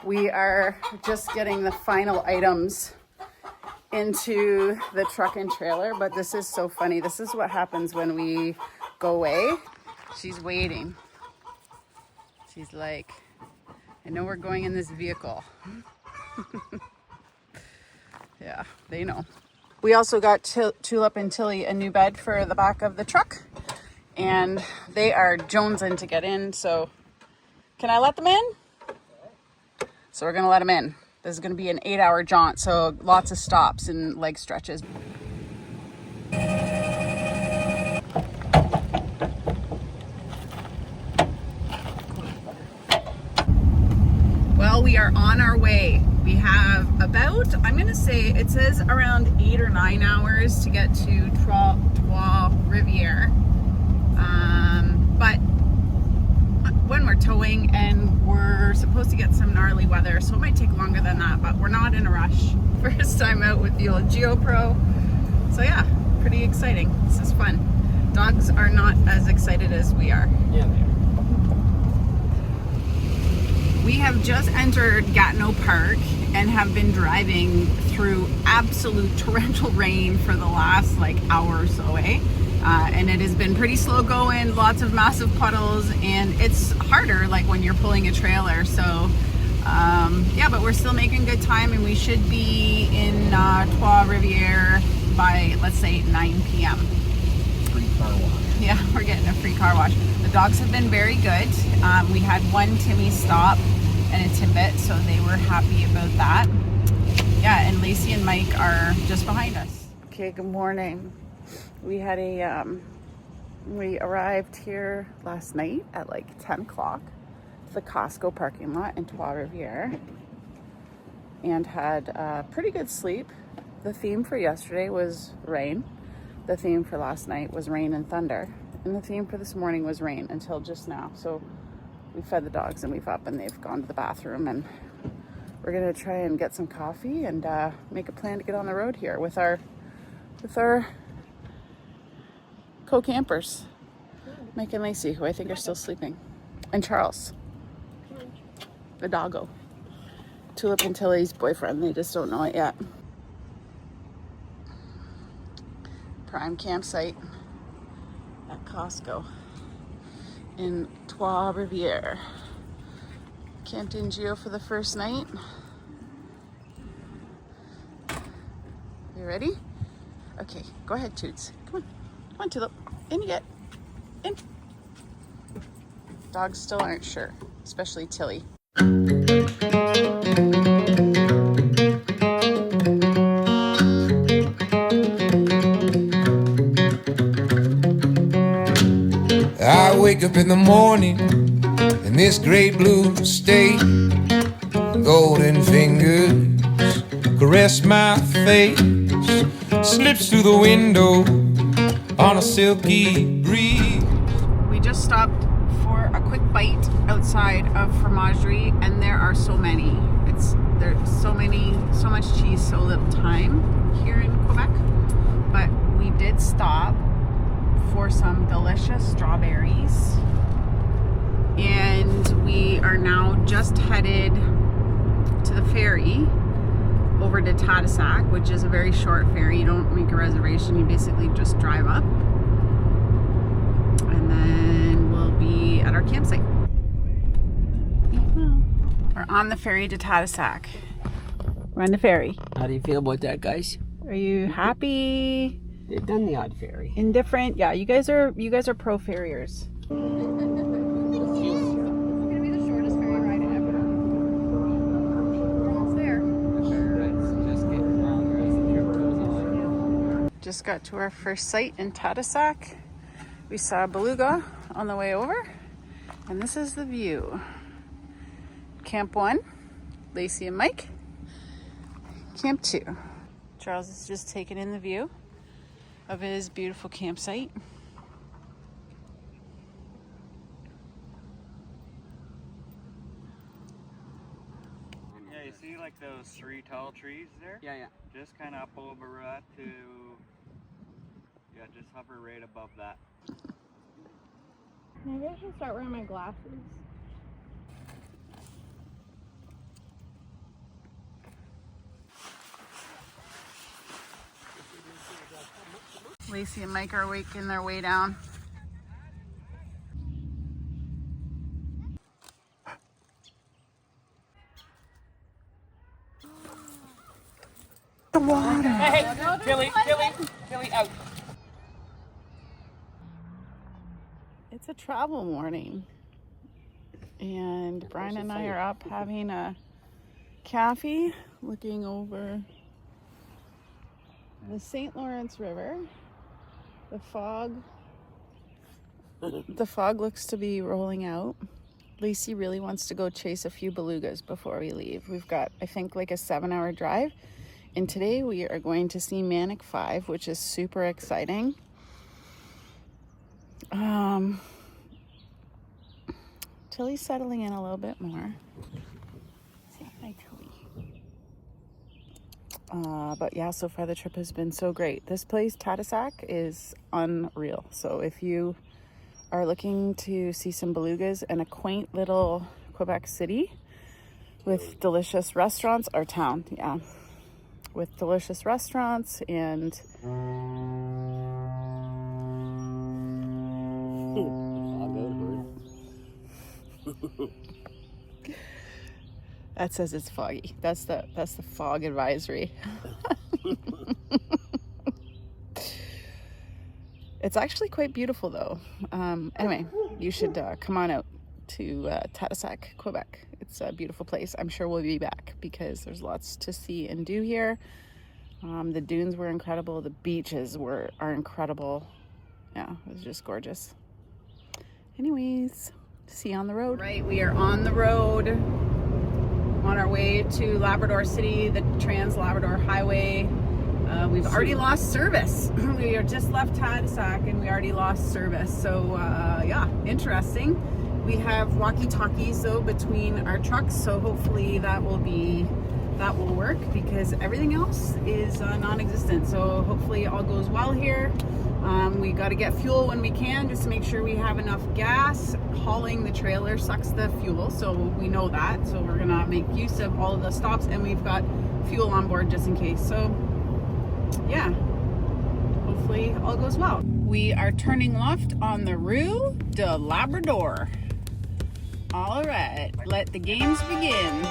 We are just getting the final items into the truck and trailer, but this is so funny. This is what happens when we go away. She's waiting. She's like, I know we're going in this vehicle. Yeah, they know. We also got Tulip and Tilly a new bed for the back of the truck, and they are jonesing to get in, so can I let them in? So we're gonna let them in. This is gonna be an 8-hour jaunt, so lots of stops and leg stretches. Well, we are on our way. We have about, I'm gonna say, it says around 8 or 9 hours to get to Trois-Rivières. But when we're towing and we're supposed to get some gnarly weather, so it might take longer than that, but we're not in a rush. First time out with the old GeoPro. So yeah, pretty exciting. This is fun. Dogs are not as excited as we are. Yeah, they are. We have just entered Gatineau Park and have been driving through absolute torrential rain for the last hour or so, and it has been pretty slow going, lots of massive puddles, and it's harder when you're pulling a trailer. So yeah, but we're still making good time, and we should be in Trois-Rivières by, let's say, 9 p.m. Free car wash. Yeah, we're getting a free car wash. The dogs have been very good. We had one Timmy stop and a Timbit, so they were happy about that. Yeah, and Lacey and Mike are just behind us. Okay, good morning. We had we arrived here last night at 10 o'clock. The Costco parking lot in Trois-Rivières, and had pretty good sleep. The theme for yesterday was rain. The theme for last night was rain and thunder. And the theme for this morning was rain until just now. So we fed the dogs and we've up and they've gone to the bathroom, and we're gonna try and get some coffee and make a plan to get on the road here with our co-campers, Mike and Lacey, who I think are still sleeping, and Charles, the doggo, Tulip and Tilly's boyfriend. They just don't know it yet. Prime campsite at Costco in Trois-Rivières. Camped in Geo for the first night. You ready? Okay, go ahead, Toots. Come on. Come on, Tulip. In you get. In. Dogs still aren't sure, especially Tilly. I wake up in the morning in this great blue state. Golden fingers caress my face. Slips through the window on a silky breeze. We just stopped for a quick bite outside of Fromagerie, and there are so many. There's so much cheese, so little time here in Quebec. But we did stop for some delicious strawberries, and we are now just headed to the ferry over to Tadoussac, which is a very short ferry. You don't make a reservation, you basically just drive up, and then we'll be at our campsite. We're on the ferry to Tadoussac. We're on the ferry. How do you feel about that, guys? Are you happy? They've done the odd ferry. Indifferent? Yeah, you guys are pro farriers. It's gonna be the shortest ferry ride ever. We're almost there. Just got to our first site in Tadoussac. We saw Beluga on the way over, and this is the view. Camp 1, Lacey and Mike. Camp 2, Charles is just taking in the view of his beautiful campsite. Yeah, you see those 3 tall trees there? Yeah. Just kind of up over that to, just hover right above that. Maybe I should start wearing my glasses. Lacey and Mike are making their way down. The water. Hey, Tilly, out. It's a travel morning, and Brian and I are up having a coffee, looking over the St. Lawrence River. The fog looks to be rolling out. Lacey really wants to go chase a few belugas before we leave. We've got, I think, like a 7-hour drive. And today we are going to see Manic 5, which is super exciting. Tilly's settling in a little bit more. Say hi, Tilly. But yeah, so far the trip has been so great. This place, Tadoussac, is unreal. So if you are looking to see some belugas and a quaint little Quebec City with delicious restaurants, or town, yeah, with delicious restaurants and that says it's foggy. That's the fog advisory. It's actually quite beautiful though. Anyway, you should come on out to Tadoussac, Quebec. It's a beautiful place. I'm sure we'll be back because there's lots to see and do here. The dunes were incredible. The beaches are incredible. Yeah, it was just gorgeous. Anyways, see you on the road. Right, we are on the road on our way to Labrador City, the Trans-Labrador Highway. We've already lost service. We are just left Tadoussac and we already lost service. So yeah, interesting. We have walkie-talkies though between our trucks, so hopefully that will work because everything else is non-existent. So hopefully all goes well here. We got to get fuel when we can just to make sure we have enough gas. Hauling the trailer sucks the fuel, so we know that. So we're gonna make use of all of the stops, and we've got fuel on board just in case. So yeah, hopefully all goes well. We are turning left on the Rue de Labrador. All right, let the games begin.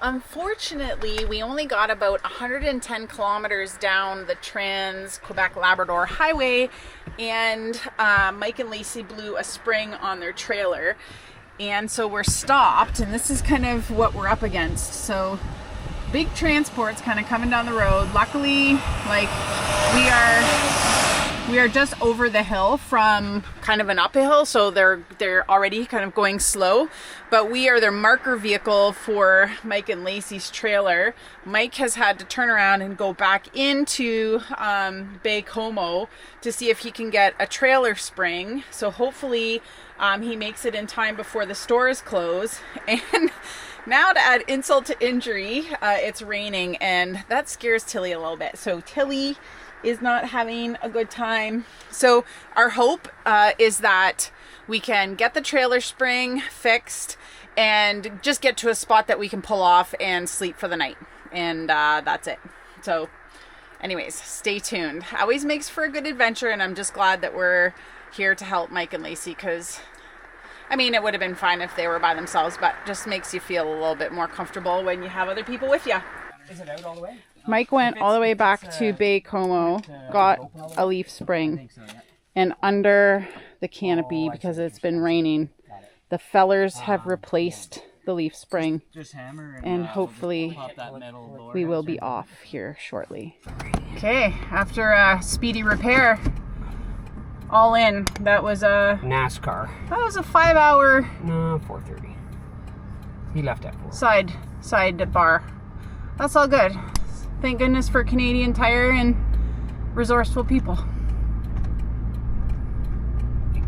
Unfortunately, we only got about 110 kilometers down the Trans-Quebec-Labrador Highway, and Mike and Lacey blew a spring on their trailer, and so we're stopped, and this is kind of what we're up against. So big transports kind of coming down the road. Luckily, like, we are just over the hill from kind of an uphill, so they're already kind of going slow, but we are their marker vehicle for Mike and Lacey's trailer. Mike has had to turn around and go back into Bay Como to see if he can get a trailer spring, so hopefully he makes it in time before the stores close. And now to add insult to injury, it's raining, and that scares Tilly a little bit. So Tilly is not having a good time. So our hope is that we can get the trailer spring fixed and just get to a spot that we can pull off and sleep for the night. And that's it. So anyways, stay tuned. Always makes for a good adventure, and I'm just glad that we're here to help Mike and Lacey, because I mean, it would have been fine if they were by themselves, but just makes you feel a little bit more comfortable when you have other people with you. Is it out all the way? Mike went all the way back to Bay Como, got a leaf spring, and under the canopy, because it's been raining, the fellers have replaced the leaf spring, and hopefully we will be off here shortly. Okay, after a speedy repair, all in, that was a NASCAR. That was a 5-hour. No, 4:30. He left at 4. Side bar. That's all good. Thank goodness for Canadian Tire and resourceful people.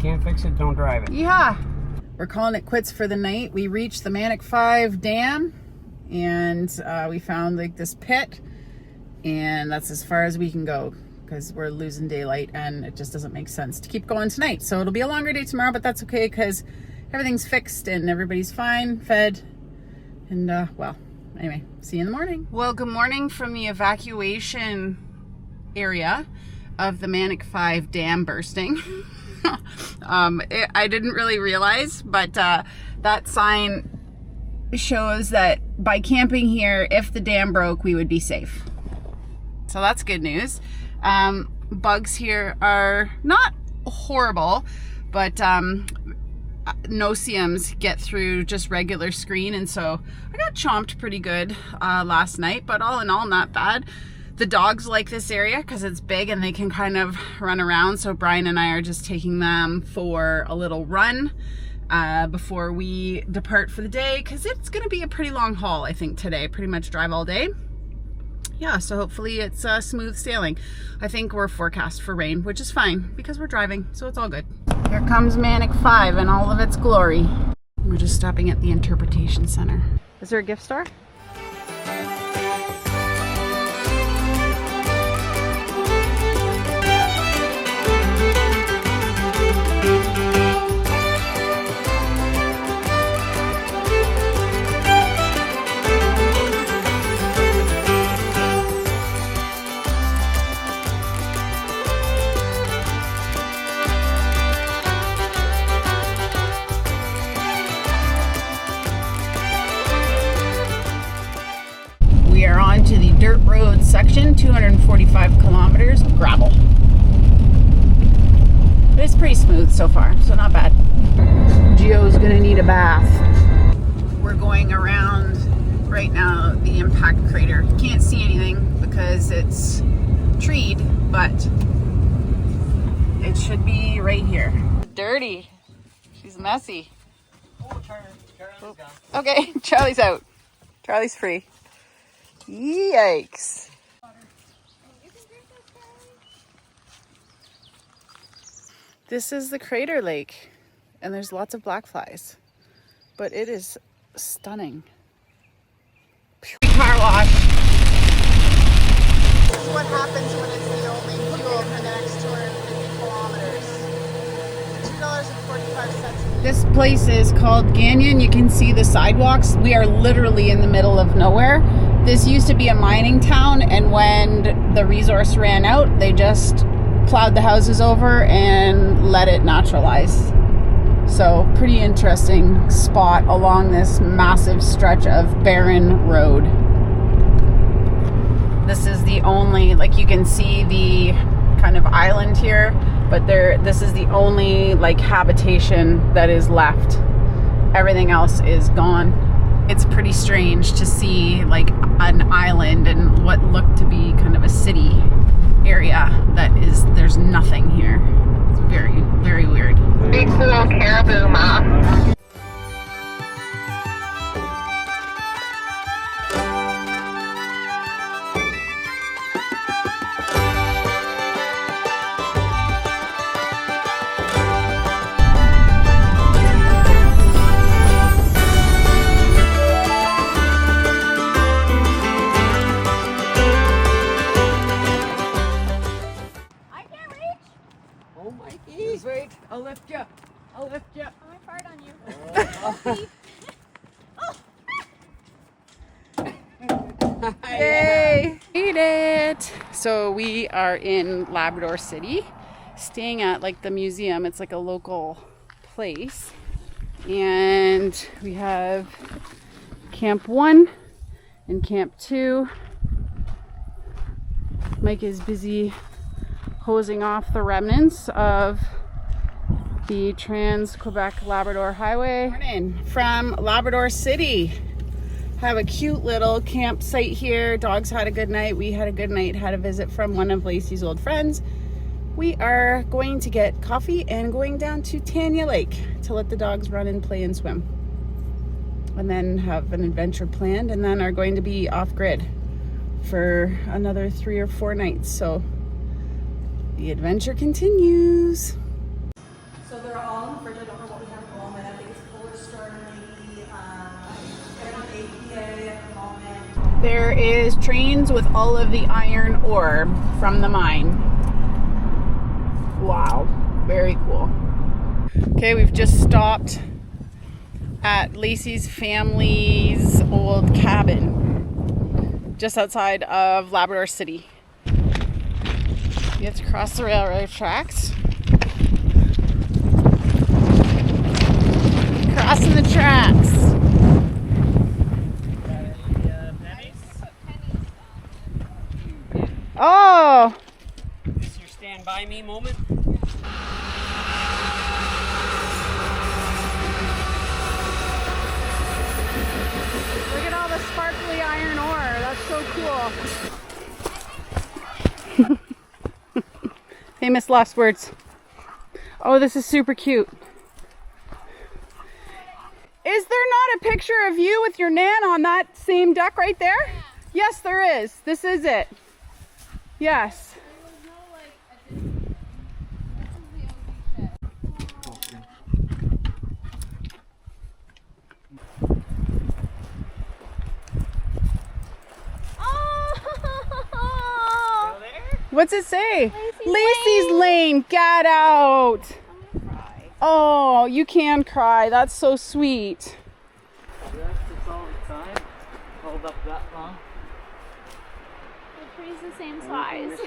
can't fix it, don't drive it. Yeah. We're calling it quits for the night. We reached the Manic 5 Dam and we found like this pit, and that's as far as we can go because we're losing daylight and it just doesn't make sense to keep going tonight. So it'll be a longer day tomorrow, but that's okay because everything's fixed and everybody's fine, fed, and well, anyway, see you in the morning. Well, good morning from the evacuation area of the Manic 5 Dam bursting. I didn't really realize, but that sign shows that by camping here, if the dam broke, we would be safe. So that's good news. Bugs here are not horrible, but no-see-ums get through just regular screen, and so I got chomped pretty good last night, but all in all, not bad. The dogs like this area because it's big and they can kind of run around, so Brian and I are just taking them for a little run before we depart for the day, because it's going to be a pretty long haul, I think, today. Pretty much drive all day. Yeah, so hopefully it's smooth sailing. I think we're forecast for rain, which is fine because we're driving, so it's all good. Here comes Manic 5 in all of its glory. We're just stopping at the Interpretation Center. Is there a gift store? To the dirt road section, 245 kilometers of gravel. But it's pretty smooth so far, so not bad. Gio's gonna need a bath. We're going around right now the impact crater. Can't see anything because it's treed, but it should be right here. Dirty. She's messy. Oh, Charlie's gone. Okay, Charlie's out. Charlie's free. Yikes. This is the crater lake, and there's lots of black flies, but it is stunning. Car wash. This is what happens when it's the only fuel for the next 250 kilometers. $2.45. This place is called Ganyan. You can see the sidewalks. We are literally in the middle of nowhere. This used to be a mining town, and when the resource ran out, they just plowed the houses over and let it naturalize. So pretty interesting spot along this massive stretch of barren road. This is the only, like, you can see the kind of island here, but this is the only like habitation that is left. Everything else is gone. It's pretty strange to see like an island and what looked to be kind of a city area there's nothing here. It's very, very weird. Big cool caribou, Ma. I'll lift you. I'll lift you. I'm gonna fart on you. Yay! Made it! So we are in Labrador City, staying at like the museum. It's like a local place. And we have Camp 1 and Camp 2. Mike is busy hosing off the remnants of the Trans-Quebec-Labrador Highway. Morning from Labrador City. Have a cute little campsite here. Dogs had a good night. We had a good night. Had a visit from one of Lacey's old friends. We are going to get coffee and going down to Tanya Lake to let the dogs run and play and swim. And then have an adventure planned, and then are going to be off grid for another 3 or 4 nights. So the adventure continues. So they're There is trains with all of the iron ore from the mine. Wow, very cool. Okay, we've just stopped at Lacey's family's old cabin just outside of Labrador City. You have to cross the railroad tracks. Crossing the tracks. Oh! This is your stand by me moment. Look at all the sparkly iron ore. That's so cool. Famous last words. Oh, this is super cute. Is there not a picture of you with your nan on that same duck right there? Yeah. Yes, there is. This is it. Yes. What's it say? Lacey's Lane. Get out. Oh, you can cry. That's so sweet. Yes, it's all the time. Hold up that long. The tree's the same size.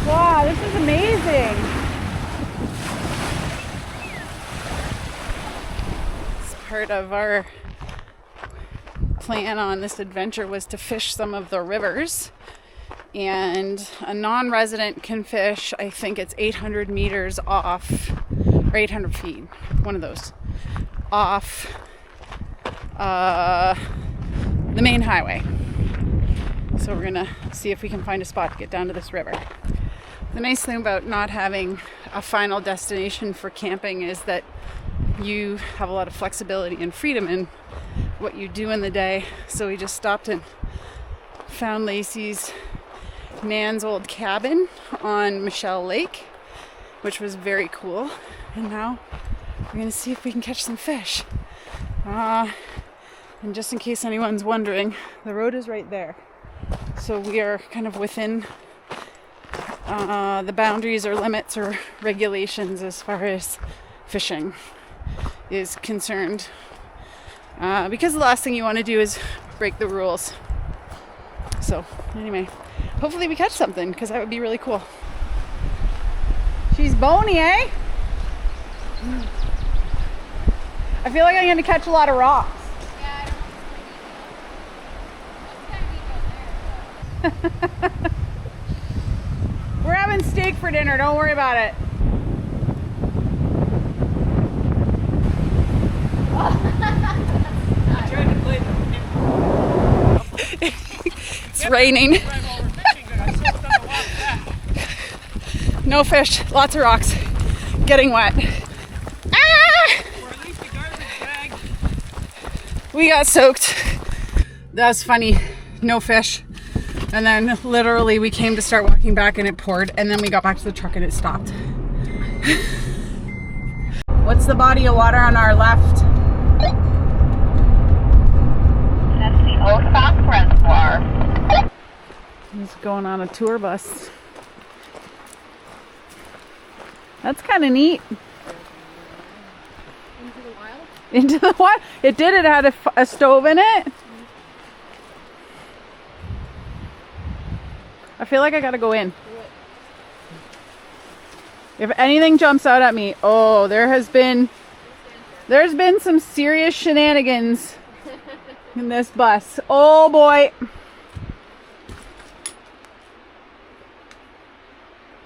Wow, this is amazing. Part of our plan on this adventure was to fish some of the rivers, and a non-resident can fish, I think it's 800 meters off, or 800 feet, one of those, off the main highway. So we're gonna see if we can find a spot to get down to this river. The nice thing about not having a final destination for camping is that you have a lot of flexibility and freedom in what you do in the day. So we just stopped and found Lacey's nan's old cabin on Michelle Lake, which was very cool. And now we're gonna see if we can catch some fish. And just in case anyone's wondering, the road is right there. So we are kind of within the boundaries or limits or regulations as far as fishing is concerned, because the last thing you want to do is break the rules. So anyway, hopefully we catch something, because that would be really cool. She's bony, eh? I feel like I'm going to catch a lot of rocks. Yeah, I don't know. We're having steak for dinner, don't worry about it. It's raining. No fish, lots of rocks. Getting wet. Ah! We got soaked. That's funny. No fish. And then literally we came to start walking back and it poured, and then we got back to the truck and it stopped. What's the body of water on our left? That's the Tadoussac Reservoir. He's going on a tour bus. That's kind of neat. Into the wild? Into the what? It did. It had a stove in it. I feel like I gotta go in. If anything jumps out at me, oh, there's been some serious shenanigans in this bus. Oh boy.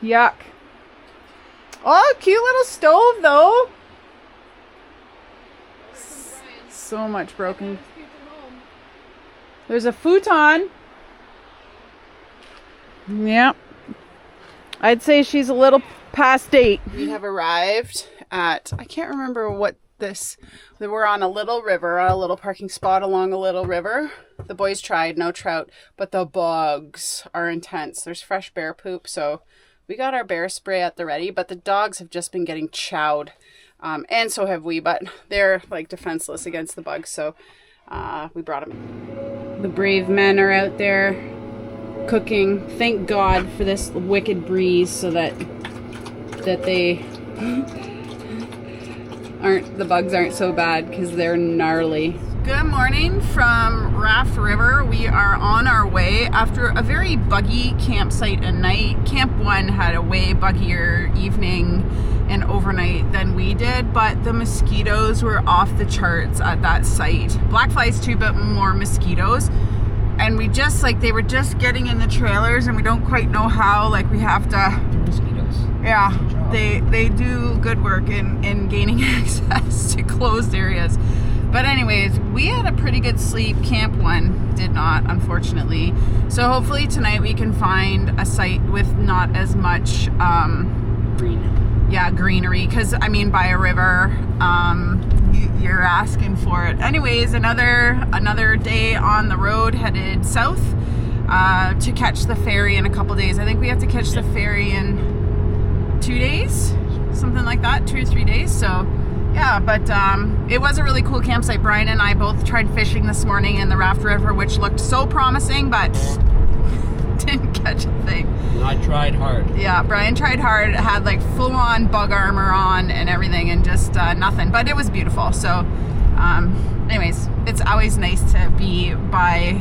Yuck. Oh, cute little stove though. So much broken. There's a futon. Yep. I'd say she's a little past date. We have arrived at, I can't remember what this, we're on a little river, a little parking spot along a little river. The boys tried, no trout, but the bugs are intense. There's fresh bear poop, so we got our bear spray at the ready, but the dogs have just been getting chowed. And so have we, but they're like defenseless against the bugs. So we brought them. The brave men are out there cooking. Thank God for this wicked breeze so that they the bugs aren't so bad because they're gnarly. Good morning from Raft River. We are on our way after a very buggy campsite and night. Camp 1 had a way buggier evening and overnight than we did, but the mosquitoes were off the charts at that site. Black flies too, but more mosquitoes. And we just, like, they were just getting in the trailers and we don't quite know how, like, we have to... Mosquitoes. Yeah, they do good work in gaining access to closed areas. But anyways, we had a pretty good sleep. Camp 1 did not, unfortunately. So hopefully tonight we can find a site with not as much greenery. Because, I mean, by a river, you're asking for it. Anyways, another day on the road headed south to catch the ferry in a couple days. I think we have to catch the ferry in 2 days, something like that, 2 or 3 days. So yeah, but it was a really cool campsite. Brian and I both tried fishing this morning in the Raft River, which looked so promising, but didn't catch a thing. I tried hard. Yeah, Brian tried hard, had like full-on bug armor on and everything, and just nothing, but it was beautiful. So anyways, it's always nice to be by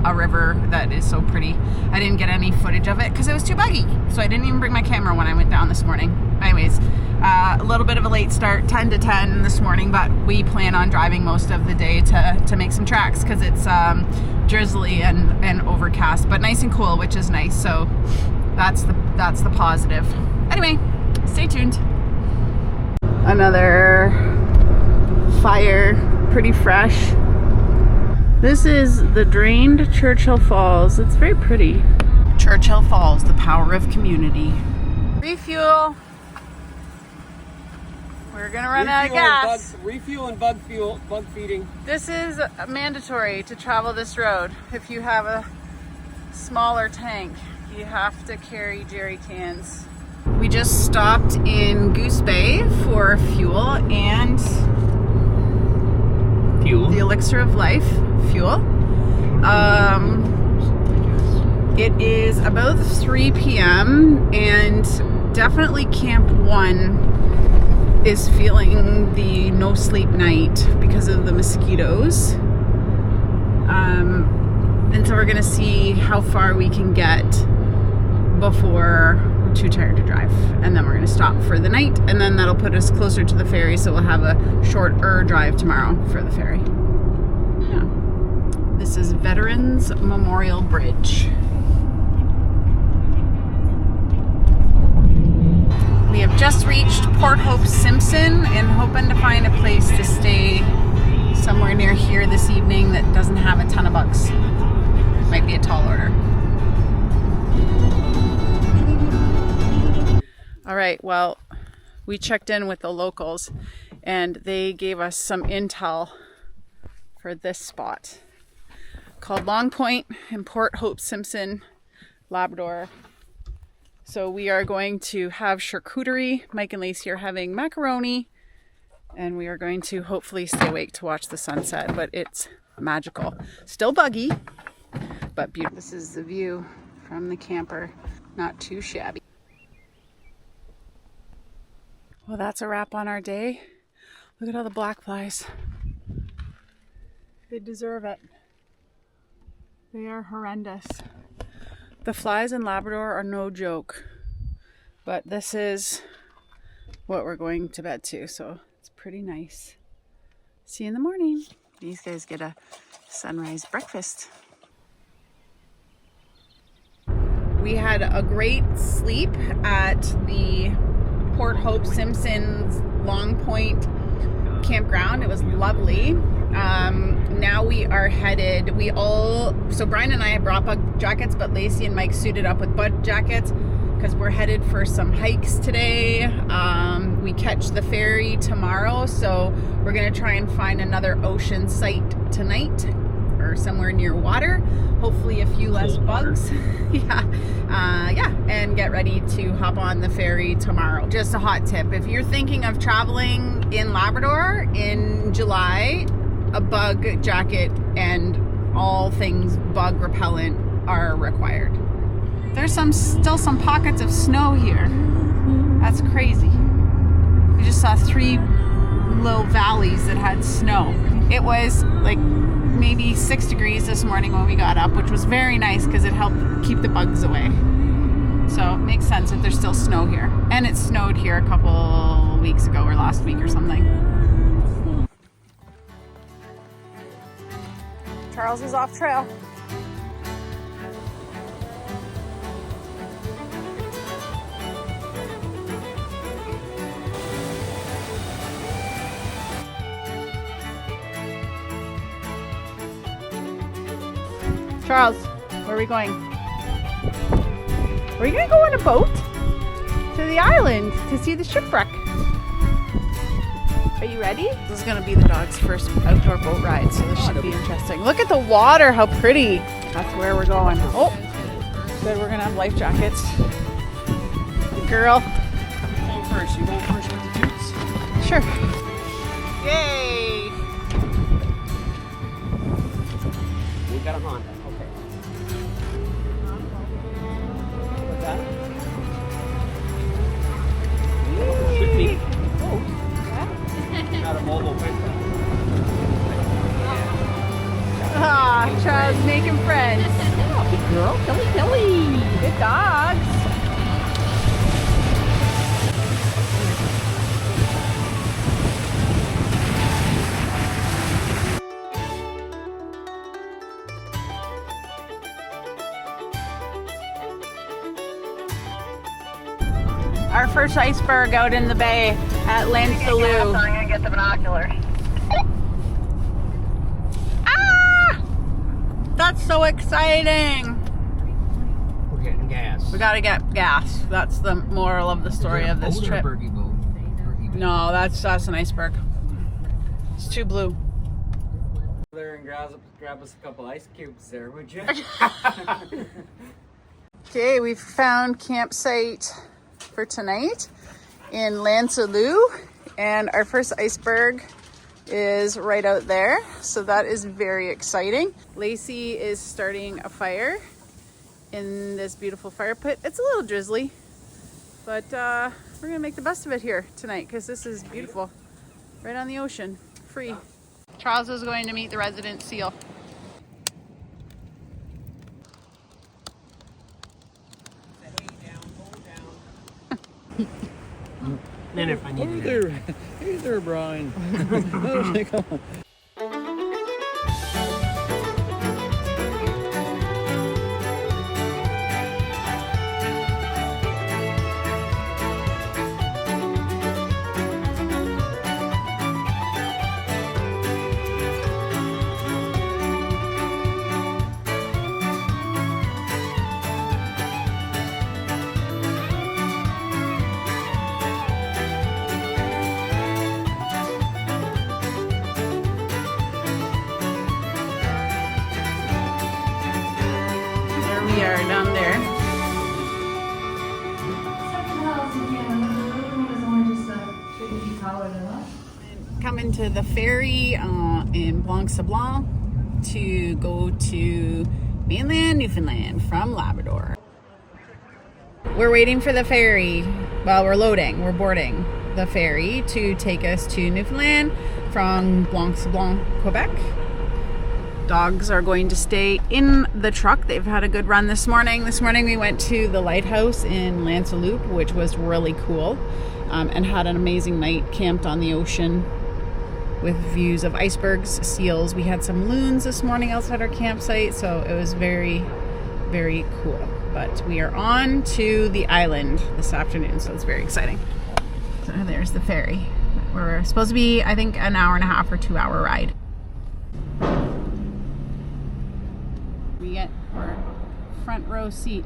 a river that is so pretty. I didn't get any footage of it because it was too buggy, so I didn't even bring my camera when I went down this morning. Anyways, a little bit of a late start, 10 to 10 this morning, but we plan on driving most of the day to make some tracks because it's drizzly and overcast, but nice and cool, which is nice. So that's the positive. Anyway, stay tuned. Another fire, pretty fresh. This is the drained Churchill Falls. It's very pretty. Churchill Falls, the power of community. Refuel. We're gonna run out of gas. Refuel and bug feeding. This is mandatory to travel this road. If you have a smaller tank, you have to carry jerry cans. We just stopped in Goose Bay for fuel and the elixir of life, fuel. It is about 3 p.m. and definitely Camp 1 is feeling the no sleep night because of the mosquitoes. And so we're gonna see how far we can get before we're too tired to drive. And then we're gonna stop for the night, and then that'll put us closer to the ferry, so we'll have a shorter drive tomorrow for the ferry. Yeah. This is Veterans Memorial Bridge. We have just reached Port Hope Simpson and hoping to find a place to stay somewhere near here this evening that doesn't have a ton of bugs. Might be a tall order. All right, well, we checked in with the locals and they gave us some intel for this spot called Long Point in Port Hope Simpson, Labrador. So we are going to have charcuterie. Mike and Lacey are having macaroni, and we are going to hopefully stay awake to watch the sunset, but it's magical. Still buggy, but beautiful. This is the view from the camper. Not too shabby. Well, that's a wrap on our day. Look at all the black flies. They deserve it. They are horrendous. The flies in Labrador are no joke, but this is what we're going to bed to, so it's pretty nice. See you in the morning. These guys get a sunrise breakfast. We had a great sleep at the Port Hope Simpson's Long Point campground. It was lovely. Now we are headed, so Brian and I had brought bug jackets, but Lacey and Mike suited up with bug jackets because we're headed for some hikes today. We catch the ferry tomorrow, so we're gonna try and find another ocean site tonight. or somewhere near water. Hopefully a few less bugs. Yeah, and get ready to hop on the ferry tomorrow. Just a hot tip, if you're thinking of traveling in Labrador in July, a bug jacket and all things bug repellent are required. There's still some pockets of snow here. That's crazy. We just saw 3 little valleys that had snow. It was like maybe 6 degrees this morning when we got up, which was very nice because it helped keep the bugs away. So it makes sense that there's still snow here. And it snowed here a couple weeks ago or last week or something. Charles is off trail. Charles, where are we going? Are we gonna go on a boat to the island to see the shipwreck? Are you ready? This is gonna be the dog's first outdoor boat ride, so this should be interesting. Look at the water, how pretty. That's where we're going. Oh, good, we're gonna have life jackets. Good girl. Going first. You going first with the toots? Sure. Yay! We got a Honda. Should be. Oh. Not a mobile pickup. Ah, Charles making friends. Oh, good girl. Kelly. Good dogs. Our first iceberg out in the bay at So I'm gonna get the binoculars. Ah! That's so exciting! We're getting gas. We gotta get gas. That's the moral of the story of this trip. No, that's an iceberg. It's too blue. There and grab us a couple ice cubes there, would you? Okay, we've found campsite for tonight in Lansalou, and our first iceberg is right out there, so that is very exciting. Lacey is starting a fire in this beautiful fire pit. It's a little drizzly, but we're gonna make the best of it here tonight because this is beautiful, right on the ocean, free. Charles is going to meet the resident seal. Then if I need Hey there, hey there, Brian. Come on. We are down there. Coming to the ferry in Blanc-Sablon to go to mainland Newfoundland from Labrador. We're waiting for the ferry. Well, we're boarding the ferry to take us to Newfoundland from Blanc-Sablon, Quebec. Dogs are going to stay in the truck. They've had a good run this morning. This morning we went to the lighthouse in Lansalou, which was really cool, and had an amazing night, camped on the ocean with views of icebergs, seals. We had some loons this morning outside our campsite, so it was very, very cool. But we are on to the island this afternoon, so it's very exciting. So there's the ferry. We're supposed to be, I think, an hour and a half or 2 hour ride. We get our front row seat.